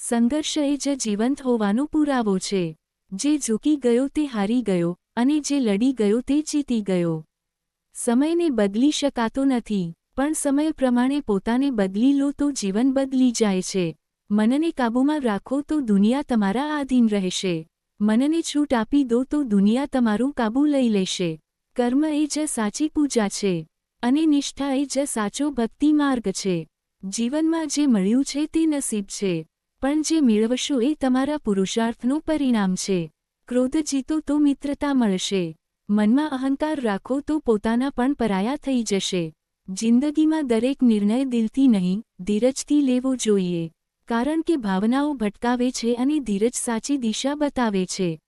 સંઘર્ષ એ જ જીવંત હોવાનો પુરાવો છે. જે ઝૂકી ગયો તે હારી ગયો, અને જે લડી ગયો તે જીતી ગયો. સમયને બદલી શકાતો નથી, પણ સમય પ્રમાણે પોતાને બદલી લો તો જીવન બદલી જાય છે. મનને કાબૂમાં રાખો તો દુનિયા તમારા આધીન રહેશે. મનને છૂટ આપી દો તો દુનિયા તમારું કાબૂ લઈ લેશે. કર્મ એ જ સાચી પૂજા છે, અને નિષ્ઠા એ જ સાચો ભક્તિ માર્ગ છે. જીવનમાં જે મળ્યું છે તે નસીબ છે, પણ જે મેળવશો એ તમારા પુરુષાર્થનું પરિણામ છે. ક્રોધ જીતો તો મિત્રતા મળશે. મનમાં અહંકાર રાખો તો પોતાના પણ પરાયા થઈ જશે. જિંદગીમાં દરેક નિર્ણય દિલથી નહીં, ધીરજથી લેવો જોઈએ. કારણ કે ભાવનાઓ ભટકાવે છે અને ધીરજ સાચી દિશા બતાવે છે.